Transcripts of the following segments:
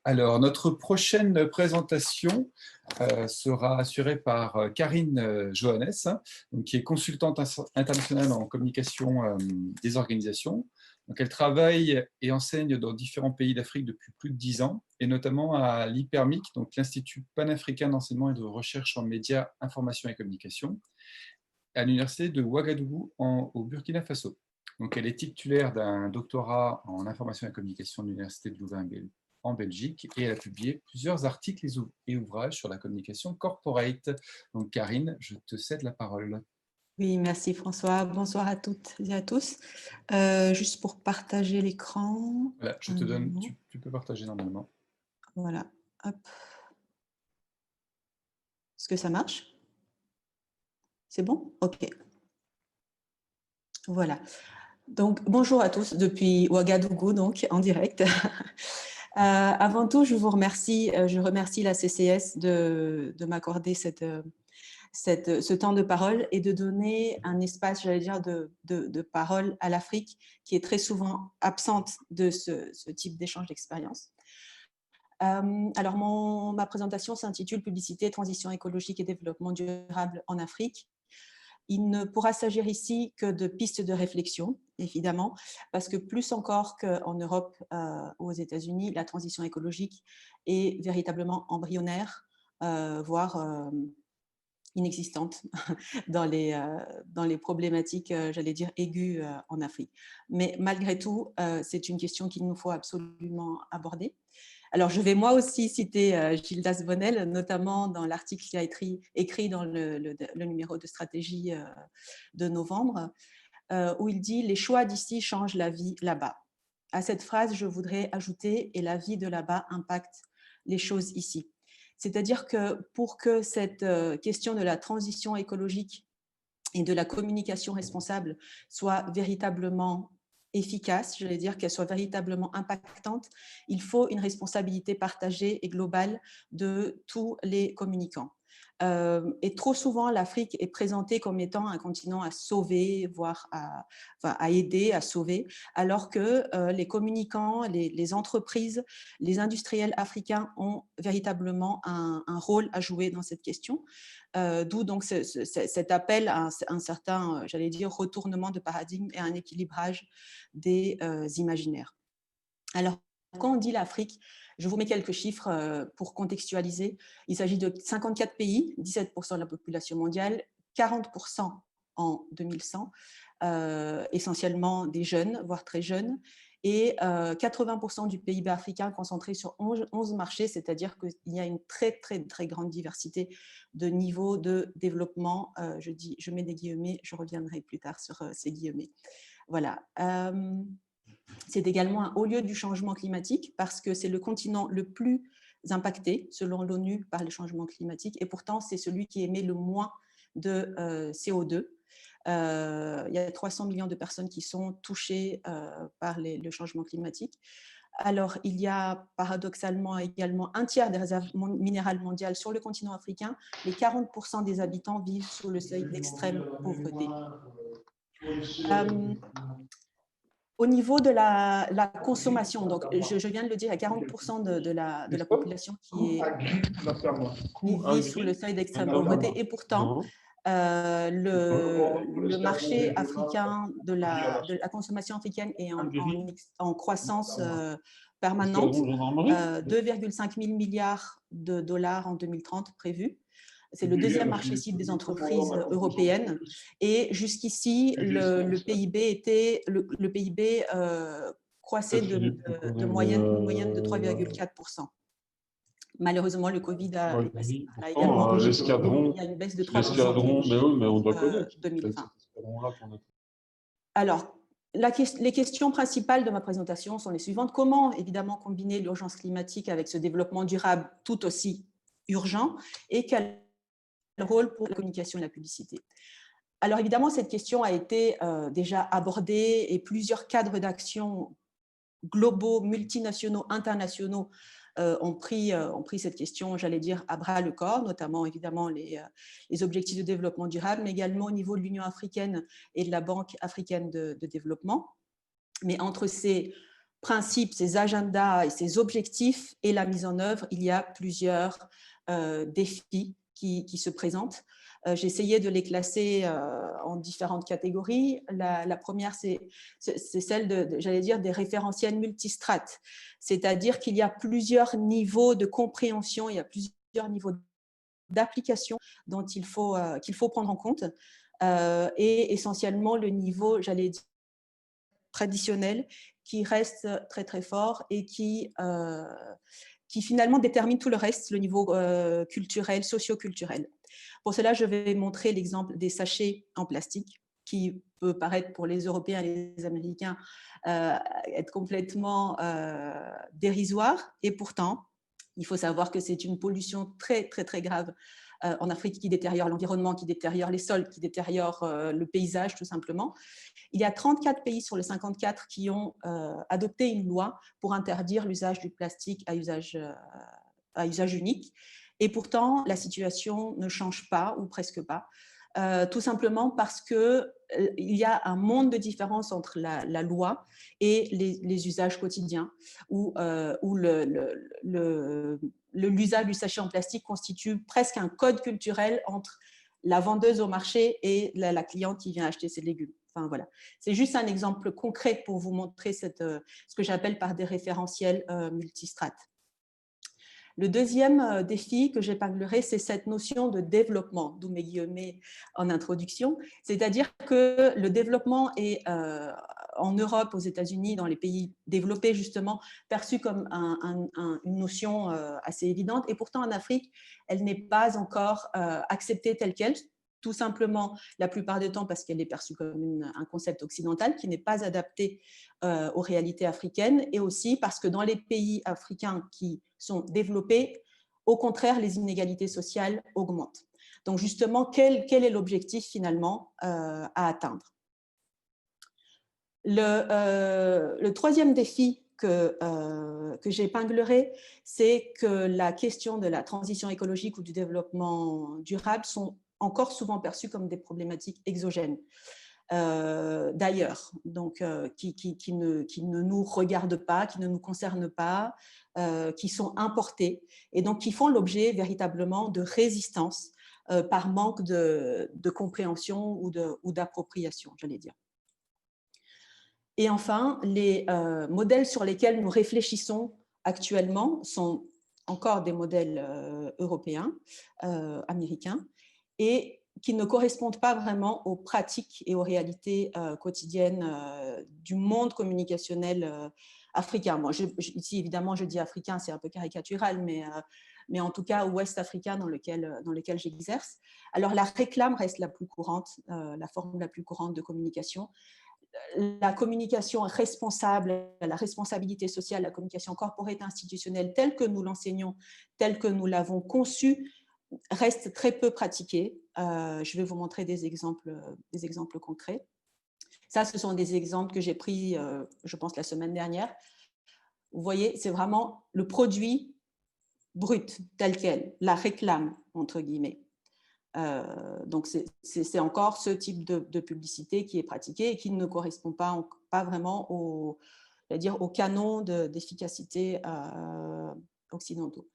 Alors, notre prochaine présentation sera assurée par Karine Johannes, hein, donc, qui est consultante internationale en communication des organisations. Donc, elle travaille et enseigne dans différents pays d'Afrique depuis plus de 10 ans, et notamment à l'IPERMIC, donc l'Institut panafricain d'enseignement et de recherche en médias, information et communication, à l'université de Ouagadougou au Burkina Faso. Donc, elle est titulaire d'un doctorat en information et communication de l'université de Louvain en Belgique, et elle a publié plusieurs articles et ouvrages sur la communication corporate. Donc, Karine, je te cède la parole. Oui, merci François. Bonsoir à toutes et à tous. Juste pour partager l'écran. Voilà, je te donne, tu peux partager normalement. Voilà, hop. Est-ce que ça marche? C'est bon? OK. Voilà. Donc, bonjour à tous depuis Ouagadougou, donc en direct. Avant tout, je remercie la CCS de m'accorder ce temps de parole et de donner un espace, j'allais dire, de parole à l'Afrique qui est très souvent absente de ce type d'échange d'expérience. Alors, ma présentation s'intitule « Publicité, transition écologique et développement durable en Afrique ». Il ne pourra s'agir ici que de pistes de réflexion, évidemment, parce que plus encore qu'en Europe ou aux États-Unis, la transition écologique est véritablement embryonnaire, voire inexistante dans les problématiques, j'allais dire, aiguës en Afrique. Mais malgré tout, c'est une question qu'il nous faut absolument aborder. Alors, je vais moi aussi citer Gildas Bonnel, notamment dans l'article qu'il a écrit dans le numéro de stratégie de novembre, où il dit « Les choix d'ici changent la vie là-bas ». À cette phrase, je voudrais ajouter « Et la vie de là-bas impacte les choses ici ». C'est-à-dire que pour que cette question de la transition écologique et de la communication responsable soit véritablement efficace, j'allais dire qu'elle soit véritablement impactante, il faut une responsabilité partagée et globale de tous les communicants. Et trop souvent, l'Afrique est présentée comme étant un continent à sauver, voire à aider, à sauver, alors que les communicants, les entreprises, les industriels africains ont véritablement un rôle à jouer dans cette question. D'où donc cet appel à un certain, j'allais dire, retournement de paradigme et un équilibrage des imaginaires. Alors, quand on dit l'Afrique, je vous mets quelques chiffres pour contextualiser. Il s'agit de 54 pays, 17% de la population mondiale, 40% en 2100, essentiellement des jeunes, voire très jeunes, et 80% du PIB africain concentré sur 11 marchés, c'est-à-dire qu'il y a une très, très, très grande diversité de niveaux de développement. Je mets des guillemets, je reviendrai plus tard sur ces guillemets. Voilà. C'est également un haut lieu du changement climatique parce que c'est le continent le plus impacté, selon l'ONU, par les changements climatiques, et pourtant, c'est celui qui émet le moins de CO2. Il y a 300 millions de personnes qui sont touchées par le changement climatique. Alors, il y a paradoxalement également un tiers des réserves minérales mondiales sur le continent africain, mais 40% des habitants vivent sous le seuil d'extrême pauvreté. Au niveau de la consommation, donc je viens de le dire, il y a 40% de la population qui vit sous le seuil d'extrême pauvreté, et pourtant, le marché africain de la consommation africaine est en croissance permanente, 2,5 000 milliards de dollars en 2030 prévus. C'est le deuxième marché cible des entreprises européennes. Et jusqu'ici, le PIB croissait de moyenne de 3,4%. Malheureusement, le Covid a également il y a une baisse de 3% depuis 2020. Alors, les questions principales de ma présentation sont les suivantes. Comment, évidemment, combiner l'urgence climatique avec ce développement durable tout aussi urgent, et quel rôle pour la communication et la publicité? Alors, évidemment, cette question a été déjà abordée, et plusieurs cadres d'action globaux, multinationaux, internationaux ont pris cette question, j'allais dire, à bras le corps, notamment évidemment les objectifs de développement durable, mais également au niveau de l'Union africaine et de la Banque africaine de développement. Mais entre ces principes, ses agendas et ses objectifs et la mise en œuvre, il y a plusieurs défis qui se présentent. J'ai essayé de les classer en différentes catégories. La première, c'est celle j'allais dire, des référentiels multistrates, c'est-à-dire qu'il y a plusieurs niveaux de compréhension, il y a plusieurs niveaux d'application dont qu'il faut prendre en compte, et essentiellement le niveau, j'allais dire, traditionnel, qui reste très très fort et qui finalement détermine tout le reste, le niveau culturel, socio-culturel. Pour cela, je vais montrer l'exemple des sachets en plastique, qui peut paraître pour les Européens et les Américains être complètement dérisoire. Et pourtant, il faut savoir que c'est une pollution très, très, très grave en Afrique qui détériore l'environnement, qui détériore les sols, qui détériore le paysage tout simplement. Il y a 34 pays sur les 54 qui ont adopté une loi pour interdire l'usage du plastique à usage unique. Et pourtant, la situation ne change pas, ou presque pas, tout simplement parce qu'il y a un monde de différence entre la loi et les usages quotidiens, où l'usage du sachet en plastique constitue presque un code culturel entre la vendeuse au marché et la cliente qui vient acheter ses légumes. Enfin, voilà. C'est juste un exemple concret pour vous montrer ce que j'appelle par des référentiels multistrates. Le deuxième défi que j'épinglerai, c'est cette notion de développement, d'où mes guillemets en introduction. C'est-à-dire que le développement est, en Europe, aux États-Unis, dans les pays développés, justement, perçu comme une notion assez évidente. Et pourtant, en Afrique, elle n'est pas encore acceptée telle qu'elle, tout simplement, la plupart du temps, parce qu'elle est perçue comme un concept occidental qui n'est pas adapté aux réalités africaines, et aussi parce que dans les pays africains qui sont développés, au contraire, les inégalités sociales augmentent. Donc justement, quel est l'objectif finalement à atteindre? Le troisième défi que j'épinglerai, c'est que la question de la transition écologique ou du développement durable sont encore souvent perçues comme des problématiques exogènes. D'ailleurs, donc qui ne nous regardent pas, qui ne nous concernent pas, qui sont importés et donc qui font l'objet véritablement de résistance par manque de compréhension ou d'appropriation, j'allais dire. Et enfin, les modèles sur lesquels nous réfléchissons actuellement sont encore des modèles européens, américains, et qui ne correspondent pas vraiment aux pratiques et aux réalités quotidiennes du monde communicationnel africain. Moi, ici, évidemment, je dis africain, c'est un peu caricatural, mais en tout cas, ouest africain dans lequel j'exerce. Alors, la réclame reste la plus courante, la forme la plus courante de communication. La communication responsable, la responsabilité sociale, la communication corporate institutionnelle telle que nous l'enseignons, telle que nous l'avons conçue, reste très peu pratiquée. Je vais vous montrer des exemples concrets. Ça, ce sont des exemples que j'ai pris, je pense, la semaine dernière. Vous voyez, c'est vraiment le produit brut, tel quel, la réclame, entre guillemets. Donc, c'est encore ce type de publicité qui est pratiquée et qui ne correspond pas vraiment aux canons d'efficacité occidentaux.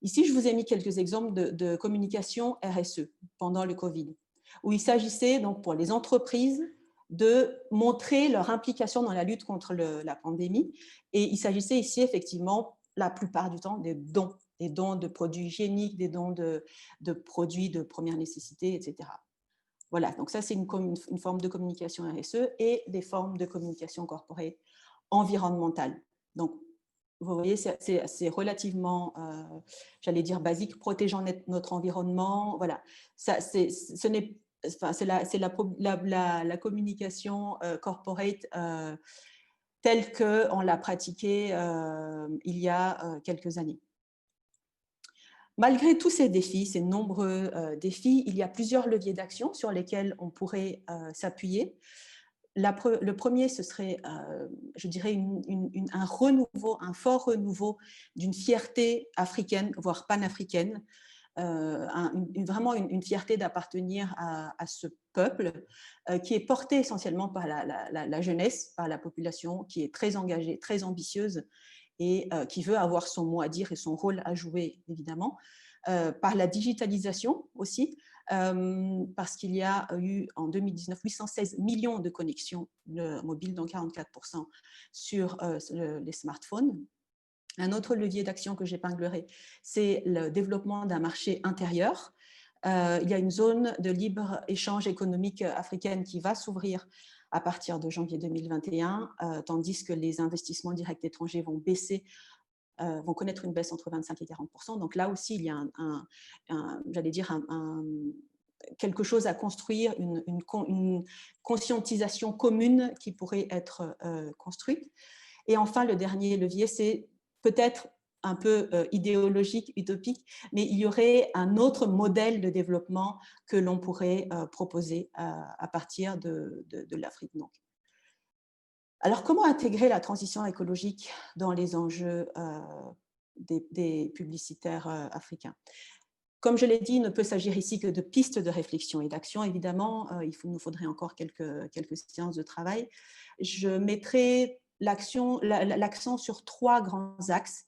Ici, je vous ai mis quelques exemples de communication RSE pendant le Covid, où il s'agissait donc pour les entreprises de montrer leur implication dans la lutte contre la pandémie. Et il s'agissait ici effectivement, la plupart du temps, des dons de produits hygiéniques, des dons de produits de première nécessité, etc. Voilà, donc ça c'est une forme de communication RSE et des formes de communication corporate environnementale. Donc, vous voyez, c'est relativement, j'allais dire, basique, protégeant notre environnement. Voilà, c'est la communication corporate telle qu'on l'a pratiquée il y a quelques années. Malgré tous ces défis, ces nombreux défis, il y a plusieurs leviers d'action sur lesquels on pourrait s'appuyer. Le premier, ce serait, je dirais, un renouveau, un fort renouveau d'une fierté africaine, voire panafricaine, vraiment une fierté d'appartenir à ce peuple qui est porté essentiellement par la jeunesse, par la population qui est très engagée, très ambitieuse et qui veut avoir son mot à dire et son rôle à jouer, évidemment, par la digitalisation aussi, parce qu'il y a eu en 2019 816 millions de connexions mobiles, dont 44% sur les smartphones. Un autre levier d'action que j'épinglerai, c'est le développement d'un marché intérieur. Il y a une zone de libre-échange économique africaine qui va s'ouvrir à partir de janvier 2021, tandis que les investissements directs étrangers vont baisser, vont connaître une baisse entre 25 et 40%. Donc là aussi, il y a j'allais dire, quelque chose à construire, une conscientisation commune qui pourrait être construite. Et enfin, le dernier levier, c'est peut-être un peu idéologique, utopique, mais il y aurait un autre modèle de développement que l'on pourrait proposer à partir de l'Afrique. Alors, comment intégrer la transition écologique dans les enjeux des publicitaires africains? Comme je l'ai dit, il ne peut s'agir ici que de pistes de réflexion et d'action. Évidemment, nous faudrait encore quelques séances de travail. Je mettrai l'accent sur 3 grands axes.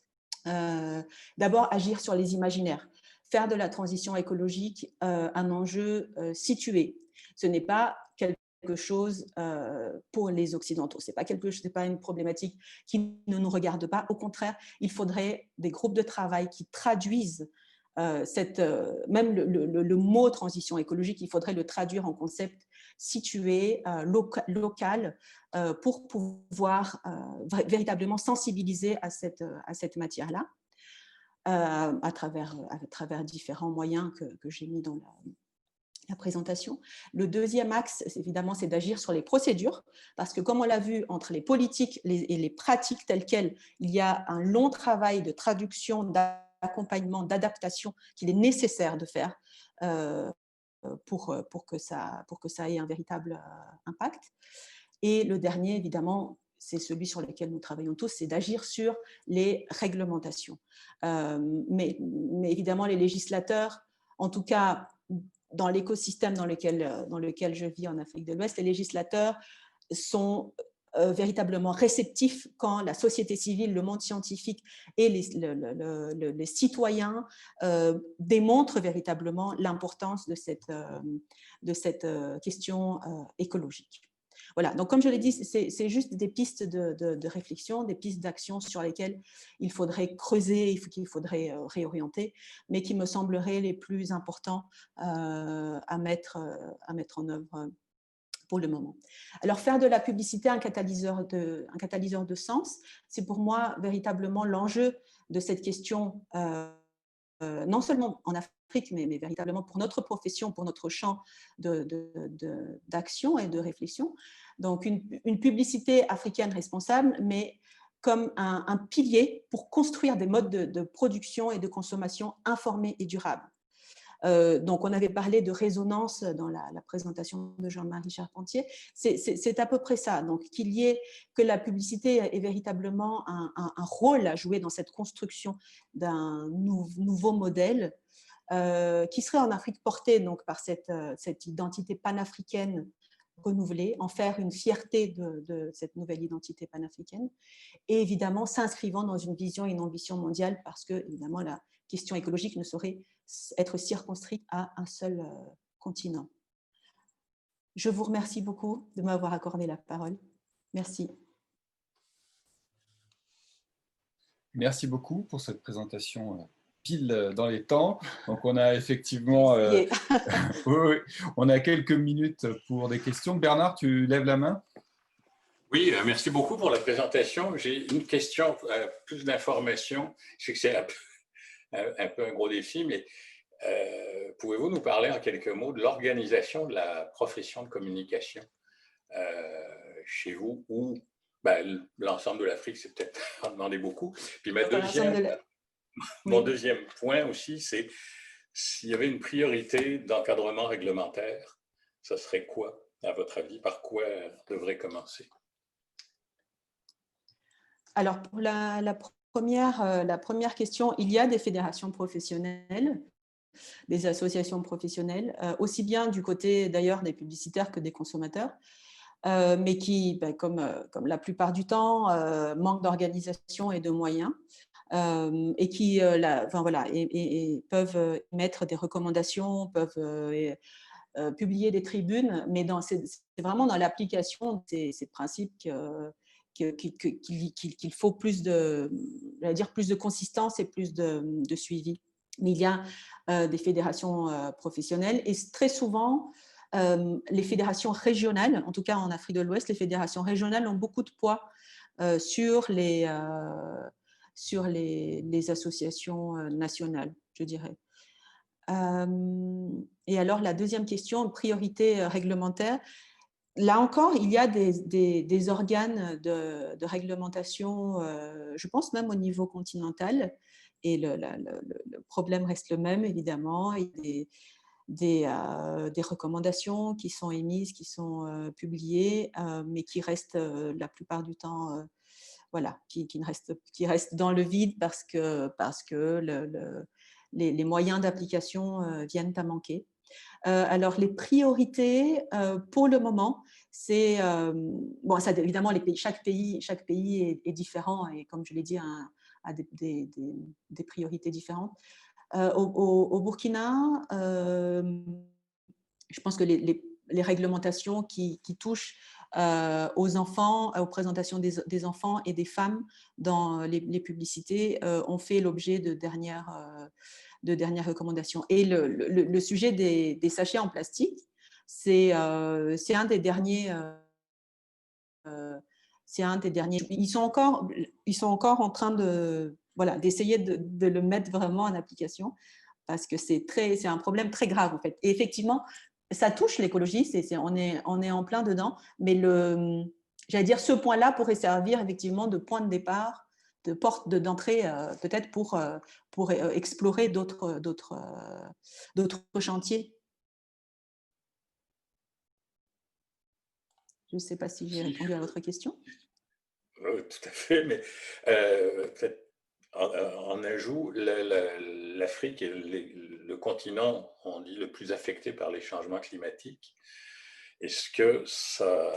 D'abord, agir sur les imaginaires. Faire de la transition écologique un enjeu situé. Ce n'est pas quelque chose pour les Occidentaux. Ce n'est pas une problématique qui ne nous regarde pas. Au contraire, il faudrait des groupes de travail qui traduisent même le mot transition écologique, il faudrait le traduire en concept situé, local, pour pouvoir véritablement sensibiliser à cette matière-là, à travers différents moyens que j'ai mis dans la présentation. Le deuxième axe, évidemment, c'est d'agir sur les procédures, parce que comme on l'a vu, entre les politiques et les pratiques telles quelles, il y a un long travail de traduction, d'accompagnement, d'adaptation qu'il est nécessaire de faire pour que ça ait un véritable impact. Et le dernier, évidemment, c'est celui sur lequel nous travaillons tous, c'est d'agir sur les réglementations. Mais évidemment, les législateurs, en tout cas dans l'écosystème dans lequel je vis en Afrique de l'Ouest, les législateurs sont véritablement réceptifs quand la société civile, le monde scientifique et les citoyens démontrent véritablement l'importance de cette question écologique. Voilà, donc comme je l'ai dit, c'est juste des pistes de réflexion, des pistes d'action sur lesquelles il faudrait creuser, qu'il faudrait réorienter, mais qui me sembleraient les plus importants à mettre en œuvre pour le moment. Alors, faire de la publicité un catalyseur de sens, c'est pour moi véritablement l'enjeu de cette question, non seulement en Afrique, mais véritablement pour notre profession, pour notre champ d'action et de réflexion. Donc, une publicité africaine responsable, mais comme un pilier pour construire des modes de production et de consommation informés et durables. Donc, on avait parlé de résonance dans la présentation de Jean-Marie Charpentier. C'est à peu près ça. Donc, que la publicité ait véritablement un rôle à jouer dans cette construction d'un nouveau modèle qui serait en Afrique porté donc, par cette identité panafricaine renouvelée, en faire une fierté de cette nouvelle identité panafricaine, et évidemment s'inscrivant dans une vision et une ambition mondiale, parce que évidemment la question écologique ne saurait être circonscrite à un seul continent. Je vous remercie beaucoup de m'avoir accordé la parole. Merci. Merci beaucoup pour cette présentation pile dans les temps. Donc, on a effectivement oui, on a quelques minutes pour des questions. Bernard, tu lèves la main? Oui, merci beaucoup pour la présentation. J'ai une question, plus d'informations. Je sais que c'est un peu un gros défi, mais pouvez-vous nous parler en quelques mots de l'organisation de la profession de communication chez vous, ou l'ensemble de l'Afrique, c'est peut-être en demander beaucoup. Puis mon deuxième point aussi, c'est s'il y avait une priorité d'encadrement réglementaire, ça serait quoi, à votre avis? Par quoi on devrait commencer? Alors, pour la première question, il y a des fédérations professionnelles des associations professionnelles, aussi bien du côté d'ailleurs des publicitaires que des consommateurs, mais qui, comme la plupart du temps, manquent d'organisation et de moyens, et qui voilà, et peuvent mettre des recommandations, peuvent publier des tribunes, mais c'est vraiment dans l'application de ces principes qu'il faut plus de consistance et plus de suivi. Mais il y a des fédérations professionnelles et très souvent, les fédérations régionales, en tout cas en Afrique de l'Ouest, les fédérations régionales ont beaucoup de poids sur les associations nationales, je dirais. Et alors, la deuxième question, priorité réglementaire. Là encore, il y a des organes de réglementation, je pense même au niveau continental, et le problème reste le même, évidemment. Il y a des recommandations qui sont émises, qui sont publiées, mais qui restent la plupart du temps, voilà, qui restent dans le vide parce que les moyens d'application viennent à manquer. Alors, les priorités, pour le moment, c'est… bon, ça, évidemment, chaque pays est différent et, comme je l'ai dit, a des priorités différentes. Au Burkina, je pense que les réglementations qui touchent aux enfants, aux présentations des enfants et des femmes dans les publicités ont fait l'objet de dernières recommandations. Et le sujet des sachets en plastique, c'est un des derniers… Ils sont encore en train d'essayer de le mettre vraiment en application, parce que c'est un problème très grave, en fait. Et effectivement, ça touche l'écologie, on est en plein dedans, mais j'allais dire, ce point-là pourrait servir effectivement de point de départ, de porte d'entrée, peut-être pour explorer d'autres chantiers. Je ne sais pas si j'ai répondu à votre question. Oui, tout à fait, mais peut-être en ajout, l'Afrique est le continent, on dit, le plus affecté par les changements climatiques. Est-ce que ça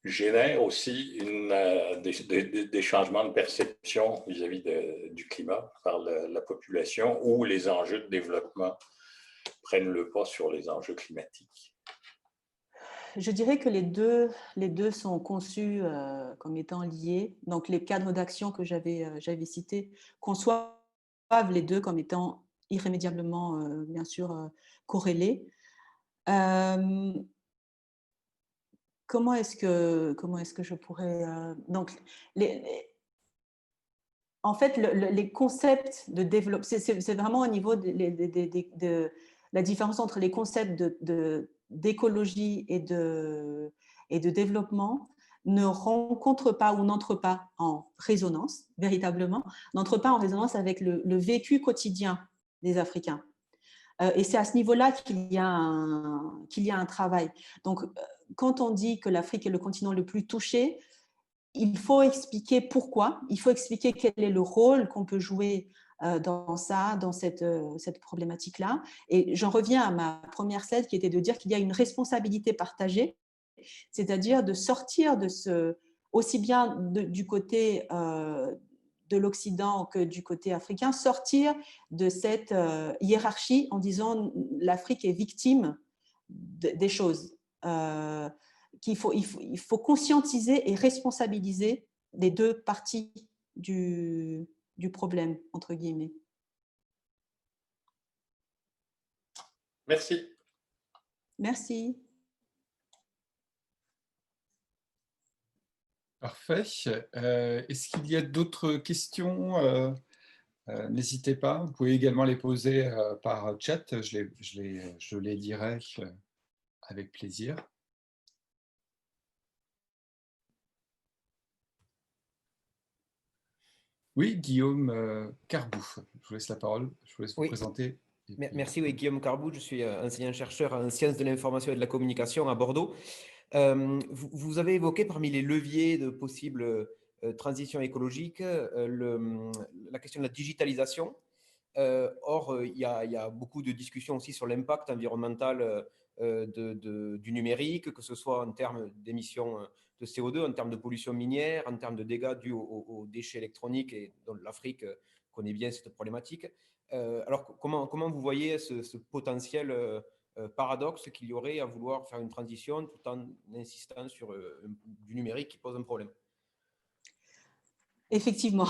génère aussi des changements de perception vis-à-vis du climat par la population, où les enjeux de développement prennent le pas sur les enjeux climatiques? Je dirais que les deux sont conçus comme étant liés. Donc, les cadres d'action que j'avais cités conçoivent les deux comme étant irrémédiablement, bien sûr, corrélés. Comment est-ce que je pourrais… donc, en fait, les concepts de développement, c'est vraiment au niveau de la différence entre les concepts d'écologie et de développement ne rencontrent pas ou n'entrent pas en résonance, véritablement, n'entrent pas en résonance avec le vécu quotidien des Africains. Et c'est à ce niveau-là qu'il y a un travail. Donc, quand on dit que l'Afrique est le continent le plus touché, il faut expliquer pourquoi, il faut expliquer quel est le rôle qu'on peut jouer dans cette problématique-là. Et j'en reviens à ma première slide qui était de dire qu'il y a une responsabilité partagée, c'est-à-dire de sortir aussi bien du côté de l'Occident que du côté africain, sortir de cette hiérarchie en disant l'Afrique est victime des choses. Il faut conscientiser et responsabiliser les deux parties du problème, entre guillemets. Merci. Merci. Parfait. Est-ce qu'il y a d'autres questions? N'hésitez pas. Vous pouvez également les poser par chat. Je les dirai avec plaisir. Oui, Guillaume Carbou, je vous laisse la parole, je vous laisse vous présenter. Merci, oui, Guillaume Carbou, je suis enseignant-chercheur en sciences de l'information et de la communication à Bordeaux. Vous avez évoqué parmi les leviers de possible transition écologique la question de la digitalisation. Or, il y a beaucoup de discussions aussi sur l'impact environnemental du numérique, que ce soit en termes d'émissions de CO2, en termes de pollution minière, en termes de dégâts dus aux déchets électroniques, et dont l'Afrique connaît bien cette problématique. Alors, comment vous voyez ce potentiel paradoxe qu'il y aurait à vouloir faire une transition tout en insistant sur du numérique qui pose un problème? Effectivement.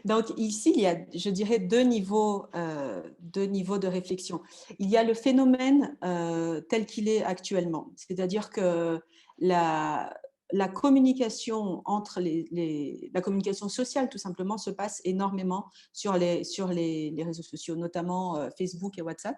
Donc ici, il y a, je dirais, deux niveaux de réflexion. Il y a le phénomène tel qu'il est actuellement, c'est-à-dire que la communication entre la communication sociale, tout simplement, se passe énormément sur les réseaux sociaux, notamment Facebook et WhatsApp.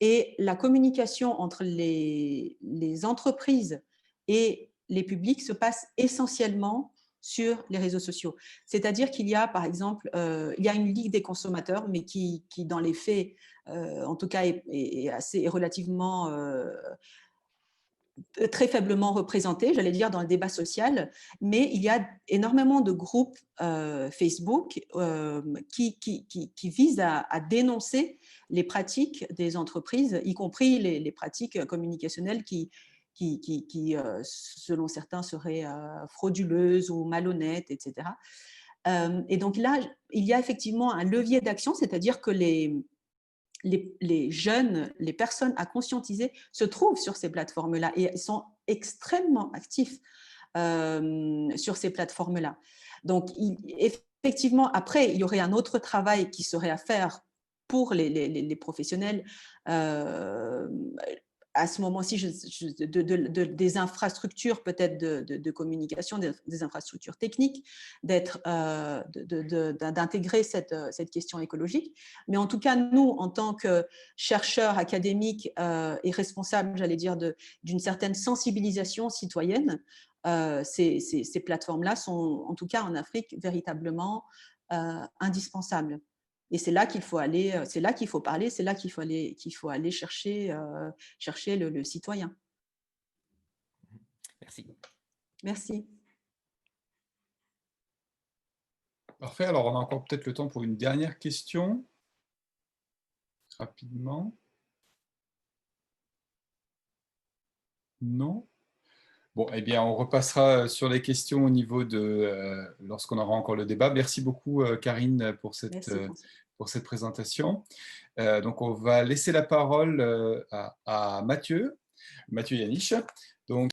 Et la communication entre les entreprises et les publics se passe essentiellement sur les réseaux sociaux. C'est-à-dire qu'il y a, par exemple, il y a une Ligue des consommateurs, mais qui dans les faits, en tout cas, est relativement très faiblement représentée, j'allais dire, dans le débat social, mais il y a énormément de groupes Facebook qui visent à dénoncer les pratiques des entreprises, y compris les pratiques communicationnelles qui selon certains, seraient frauduleuses ou malhonnêtes, etc. Et donc là, il y a effectivement un levier d'action, c'est-à-dire que les jeunes, les personnes à conscientiser se trouvent sur ces plateformes-là et ils sont extrêmement actifs sur ces plateformes-là. Donc, effectivement, après, il y aurait un autre travail qui serait à faire pour les professionnels à ce moment-ci, des infrastructures peut-être de communication, des infrastructures techniques, d'intégrer cette question écologique. Mais en tout cas, nous, en tant que chercheurs académiques et responsables, j'allais dire, d'une certaine sensibilisation citoyenne, ces plateformes-là sont, en tout cas en Afrique, véritablement indispensables. Et c'est là qu'il faut aller, c'est là qu'il faut parler, c'est là qu'il faut aller chercher le citoyen. Merci. Merci. Parfait. Alors, on a encore peut-être le temps pour une dernière question. Rapidement. Non? Bon, eh bien, on repassera sur les questions au niveau de lorsqu'on aura encore le débat. Merci beaucoup, Karine, pour cette présentation. Donc, on va laisser la parole à Mathieu Janich,